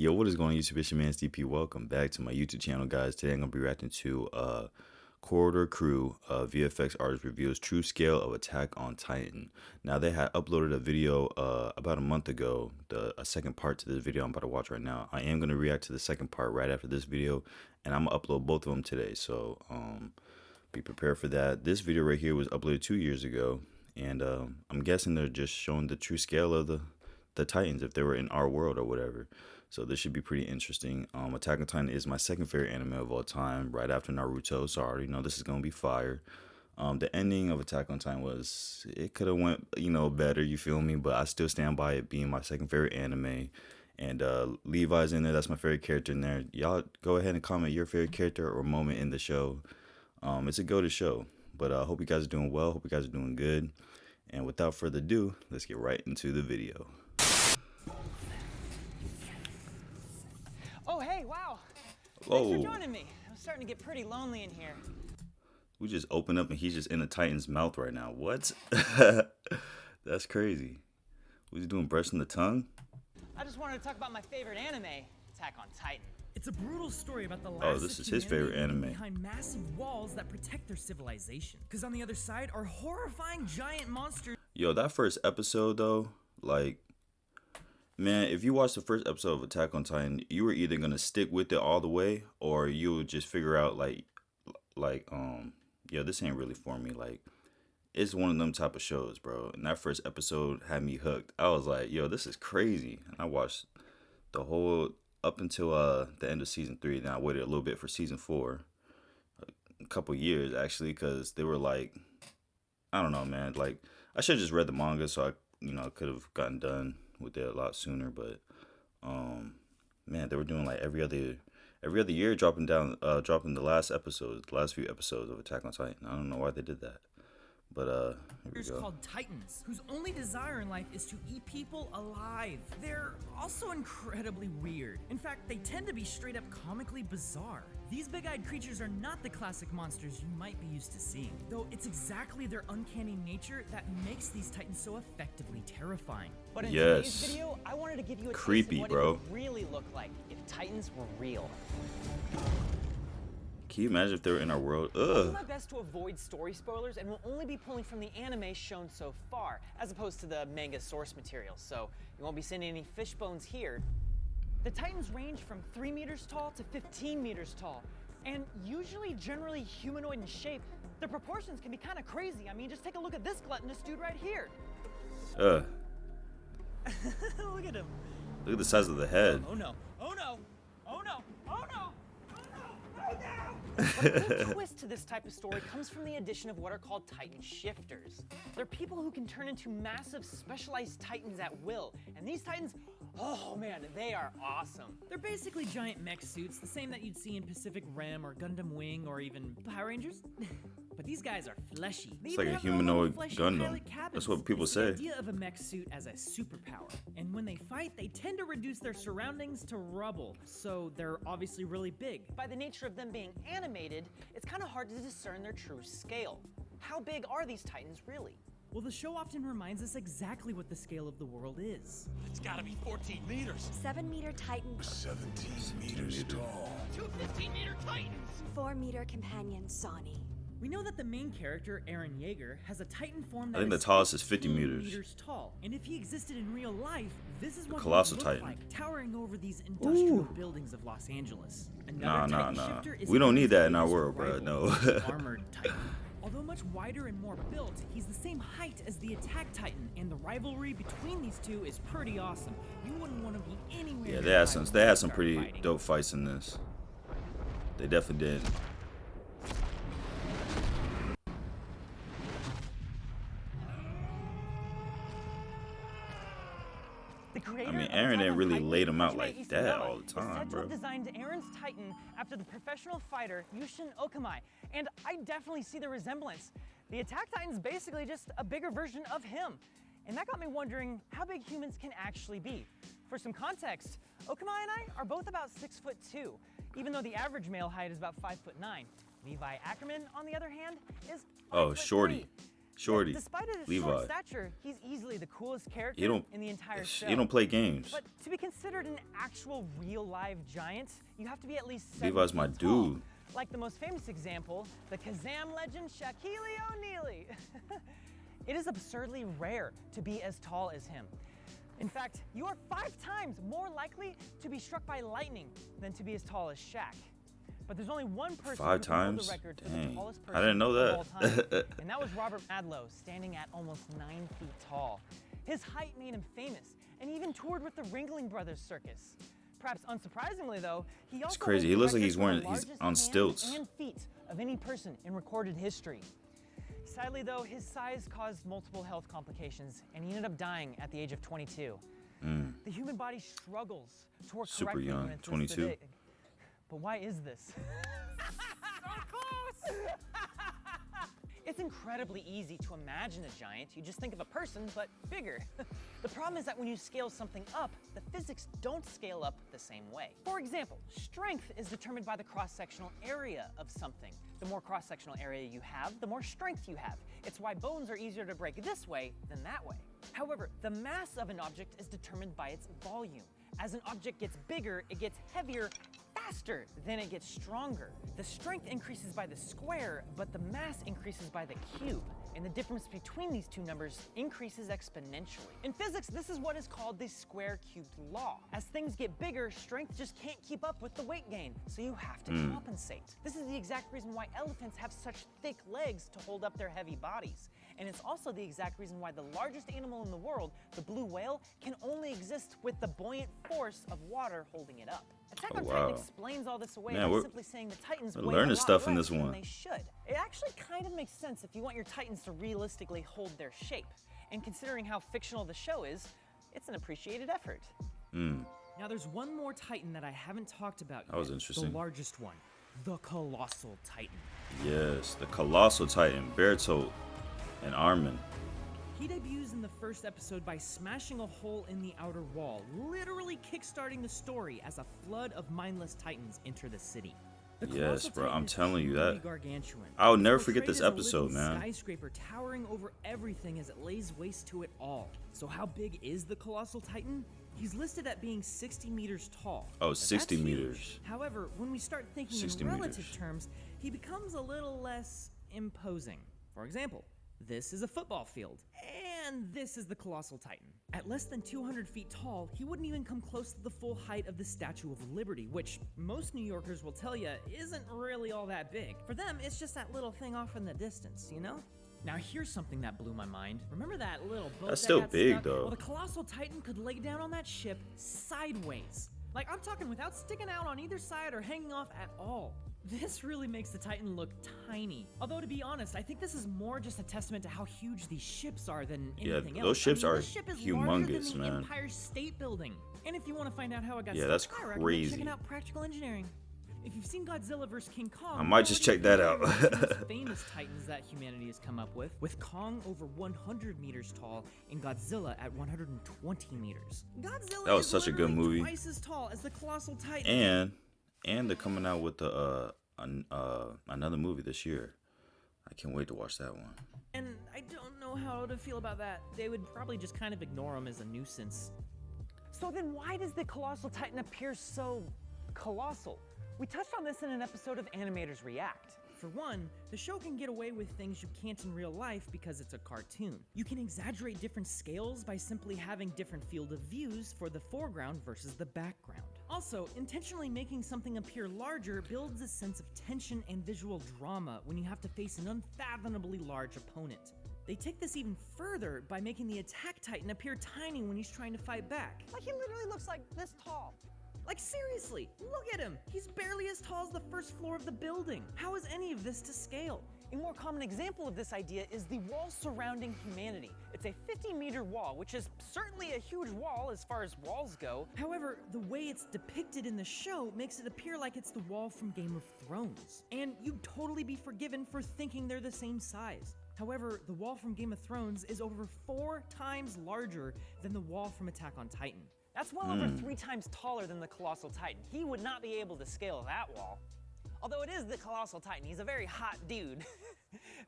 Yo, what is going on YouTube? It's your man DP. Welcome back to my YouTube channel, guys. Today I'm going to be reacting to Corridor Crew VFX Artist Reviews True Scale of Attack on Titan. Now, they had uploaded a video about a month ago, a second part to this video I'm about to watch right now. I am going to react to the second part right after this video, and I'm going to upload both of them today, so be prepared for that. This video right here was uploaded 2 years ago, and I'm guessing they're just showing the true scale of the Titans, if they were in our world or whatever. So this should be pretty interesting. Attack on Titan is my second favorite anime of all time, right after Naruto. So I already know this is gonna be fire. The ending of Attack on Titan it could have went better. You feel me? But I still stand by it being my second favorite anime. And Levi's in there. That's my favorite character in there. Y'all go ahead and comment your favorite character or moment in the show. It's a go to show. But I hope you guys are doing well. Hope you guys are doing good. And without further ado, let's get right into the video. Oh, hey, wow. Whoa. Thanks for joining me. I'm starting to get pretty lonely in here. We just opened up and he's just in a Titan's mouth right now. What? That's crazy. Was he doing brushing the tongue? I just wanted to talk about my favorite anime, Attack on Titan. It's a brutal story about the last this is his favorite anime. behind massive walls that protect their civilization. Because on the other side are horrifying giant monsters. Yo, that first episode though, like, man, if you watch the first episode of Attack on Titan, you were either gonna stick with it all the way, or you would just figure out yo, this ain't really for me. Like, it's one of them type of shows, bro. And that first episode had me hooked. I was like, yo, this is crazy. And I watched the whole up until the end of season 3. Then I waited a little bit for season 4, a couple years actually, because they were like, I don't know, man. Like, I should have just read the manga, so I could have gotten done with it a lot sooner. But man, they were doing like every other year, dropping the last few episodes of Attack on Titan. I don't know why they did that, but here we go. Called Titans, whose only desire in life is to eat people alive. They're also incredibly weird. In fact, they tend to be straight up comically bizarre. These big-eyed creatures are not the classic monsters you might be used to seeing, though it's exactly their uncanny nature that makes these Titans so effectively terrifying. But in today's video, I wanted to give you a Creepy, taste of what bro. it would really look like if Titans were real. Can you imagine if they were in our world? I'll do my best to avoid story spoilers and will only be pulling from the anime shown so far, as opposed to the manga source material, so you won't be seeing any fish bones here. The Titans range from 3 meters tall to 15 meters tall, and usually generally humanoid in shape. Their proportions can be kind of crazy. I mean, just take a look at this gluttonous dude right here. Look Look at him. at the size of the head. Oh no, oh no, oh no, oh no, oh no, oh no! But the real twist to this type of story comes from the addition of what are called Titan shifters. They're people who can turn into massive specialized Titans at will, and these Titans, oh man, they are awesome. They're basically giant mech suits, the same that you'd see in Pacific Rim or Gundam Wing or even Power Rangers. But these guys are fleshy. It's like a humanoid Gundam. That's what people say. The idea of a mech suit as a superpower. And when they fight, they tend to reduce their surroundings to rubble. So they're obviously really big. By the nature of them being animated, it's kind of hard to discern their true scale. How big are these Titans really? Well, the show often reminds us exactly what the scale of the world is. It's gotta be 14 meters. 7-meter Titan, 17 meters tall. Two 15-meter Titans! 4-meter companion Sani. We know that the main character, Eren Yeager, has a Titan form that I think the is tallest is 50 15 meters. tall. And if he existed in real life, this is what colossal he would look Titan. like, towering over these industrial buildings of Los Angeles. Nah. Titan shifter is We don't need that in our Ares' world, bro. rival, No. the armored Titan. Although much wider and more built, he's the same height as the Attack Titan, and the rivalry between these two is pretty awesome. You wouldn't want to be anywhere. Yeah, near they had some start pretty fighting. dope fights in this. They definitely did. I mean, Eren didn't really lay them out like that all the time, bro. Designed Eren's Titan after the professional fighter Yushin Okamai, and I definitely see the resemblance. The Attack Titan's basically just a bigger version of him, and that got me wondering how big humans can actually be. For some context, Okamai and I are both about 6'2", even though the average male height is about 5'9". Levi Ackerman, on the other hand, is 5'3". Oh, shorty. Shorty, Despite his Levi. short stature, he's easily the coolest character in the entire show. He don't play games. But to be considered an actual real-life giant, you have to be at least 7 Levi's my feet tall. dude. Like the most famous example, the Kazam legend Shaquille O'Neal. It is absurdly rare to be as tall as him. In fact, you are 5 times more likely to be struck by lightning than to be as tall as Shaq. But there's only one person 5 who can hold times? the record for the Dang. tallest I person didn't know of all that. time, and that was Robert Madlow, standing at almost 9 feet tall. His height made him famous, and he even toured with the Ringling Brothers Circus. Perhaps unsurprisingly, though, he also crazy. holds He the looks like record he's for the wearing- he's largest on hands stilts. and feet of any person in recorded history. Sadly, though, his size caused multiple health complications, and he ended up dying at the age of 22. The human body struggles to work Super correctly young, when it's this 22. big. But why is this? So close! It's incredibly easy to imagine a giant. You just think of a person, but bigger. The problem is that when you scale something up, the physics don't scale up the same way. For example, strength is determined by the cross-sectional area of something. The more cross-sectional area you have, the more strength you have. It's why bones are easier to break this way than that way. However, the mass of an object is determined by its volume. As an object gets bigger, it gets heavier faster than it gets stronger. The strength increases by the square, but the mass increases by the cube. And the difference between these two numbers increases exponentially. In physics, this is what is called the square-cubed law. As things get bigger, strength just can't keep up with the weight gain, so you have to compensate. This is the exact reason why elephants have such thick legs to hold up their heavy bodies. And it's also the exact reason why the largest animal in the world, the blue whale, can only exist with the buoyant force of water holding it up. Attack on Titan explains all this away by simply saying the Titans weigh learning a lot stuff in less this than one. they should. It actually kind of makes sense if you want your Titans to realistically hold their shape. And considering how fictional the show is, it's an appreciated effort. Now there's one more Titan that I haven't talked about yet. That was interesting. The largest one, the Colossal Titan. Yes, the Colossal Titan, Bertolt and Armin. He debuts in the first episode by smashing a hole in the outer wall, literally kickstarting the story as a flood of mindless Titans enter the city. The Yes, Colossal bro, Titan I'm is telling you truly that. gargantuan. I'll He's never forget portrayed this as a episode, living man. Skyscraper towering over everything as it lays waste to it all. So how big is the Colossal Titan? He's listed at being 60 meters tall. Oh, Now, 60 that's huge. meters. However, when we start thinking 60 in relative meters. terms, he becomes a little less imposing. For example, this is a football field, and this is the Colossal Titan. At less than 200 feet tall, he wouldn't even come close to the full height of the Statue of Liberty, which most New Yorkers will tell you isn't really all that big. For them, it's just that little thing off in the distance, you know? Now here's something that blew my mind. Remember that little boat That's that still got big, stuck? though. Well, the Colossal Titan could lay down on that ship sideways. Like, I'm talking without sticking out on either side or hanging off at all. This really makes the Titan look tiny. Although, to be honest, I think this is more just a testament to how huge these ships are than anything else. those ships are this ship is larger humongous, than the man. Empire State Building. And if you want to find out how it got Yeah, so that's high, I recommend crazy. checking out Practical Engineering. If you've seen Godzilla vs. King Kong, I might just check that out. one of the most famous Titans that humanity has come up with Kong over 100 meters tall and Godzilla at 120 meters. Godzilla That was is such a good literally movie. twice as tall as the Colossal Titan. And they're coming out with the another movie this year. I can't wait to watch that one. And I don't know how to feel about that. They would probably just kind of ignore him as a nuisance. So then why does the Colossal Titan appear so colossal? We touched on this in an episode of Animators React. For one, the show can get away with things you can't in real life because it's a cartoon. You can exaggerate different scales by simply having different field of views for the foreground versus the background. Also, intentionally making something appear larger builds a sense of tension and visual drama when you have to face an unfathomably large opponent. They take this even further by making the Attack Titan appear tiny when he's trying to fight back. Like, he literally looks like this tall. Like, seriously, look at him! He's barely as tall as the first floor of the building. How is any of this to scale? A more common example of this idea is the wall surrounding humanity. It's a 50-meter wall, which is certainly a huge wall as far as walls go. However, the way it's depicted in the show makes it appear like it's the wall from Game of Thrones. And you'd totally be forgiven for thinking they're the same size. However, the wall from Game of Thrones is over 4 times larger than the wall from Attack on Titan. That's well over 3 times taller than the Colossal Titan. He would not be able to scale that wall. Although it is the Colossal Titan, he's a very hot dude.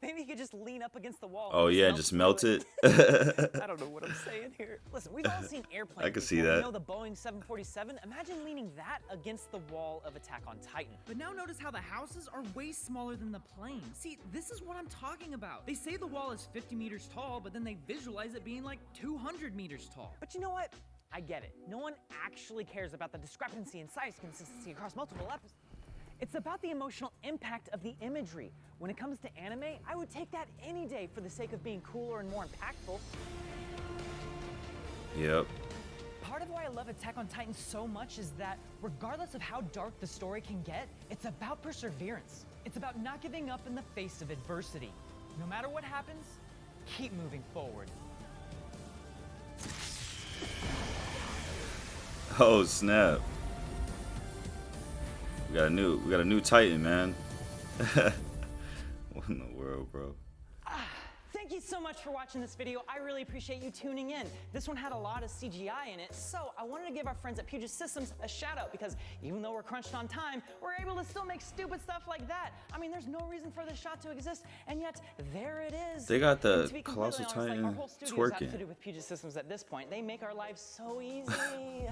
Maybe he could just lean up against the wall. Oh and yeah, melt just through melt it. it. I don't know what I'm saying here. Listen, we've all seen airplanes. I can see before. that. You know the Boeing 747? Imagine leaning that against the wall of Attack on Titan. But now notice how the houses are way smaller than the plane. See, this is what I'm talking about. They say the wall is 50 meters tall, but then they visualize it being like 200 meters tall. But you know what? I get it. No one actually cares about the discrepancy in size consistency across multiple episodes. It's about the emotional impact of the imagery. When it comes to anime, I would take that any day for the sake of being cooler and more impactful. Yep. Part of why I love Attack on Titan so much is that regardless of how dark the story can get, it's about perseverance. It's about not giving up in the face of adversity. No matter what happens, keep moving forward. Oh snap. We got a new Titan, man. What in the world, bro? Thank you so much for watching this video. I really appreciate you tuning in. This one had a lot of CGI in it, so I wanted to give our friends at Puget Systems a shout out because even though we're crunched on time, we're able to still make stupid stuff like that. I mean, there's no reason for this shot to exist, and yet there it is. They got the And to be completely Colossal honest, like, Titan our whole studio's twerking. outfitted with Puget Systems at this point. They make our lives so easy.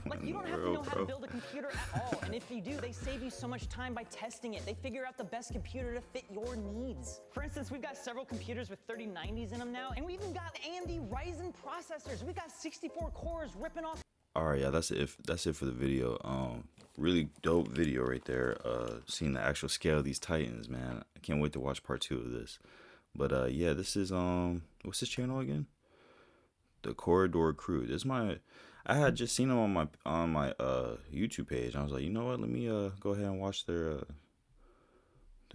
Like, you don't have to World, know how bro. to build a computer at all, and if you do, they save you so much time by testing it. They figure out the best computer to fit your needs. For instance, we've got several computers with 3090s in them now, and we even got AMD Ryzen processors. We got 64 cores ripping off. All right, yeah, that's it. That's it for the video. Really dope video right there. Seeing the actual scale of these Titans, man. I can't wait to watch part 2 of this. But yeah, this is what's this channel again? The Corridor Crew. This is I had just seen them on my YouTube page. I was like, you know what? Let me go ahead and watch their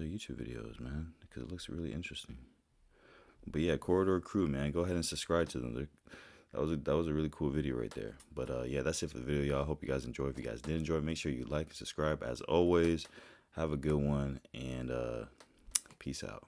YouTube videos, man, because it looks really interesting. But yeah, Corridor Crew, man, go ahead and subscribe to them. That was a really cool video right there. But yeah, that's it for the video, y'all. Hope you guys enjoyed. If you guys did enjoy, make sure you like and subscribe. As always, have a good one, and peace out.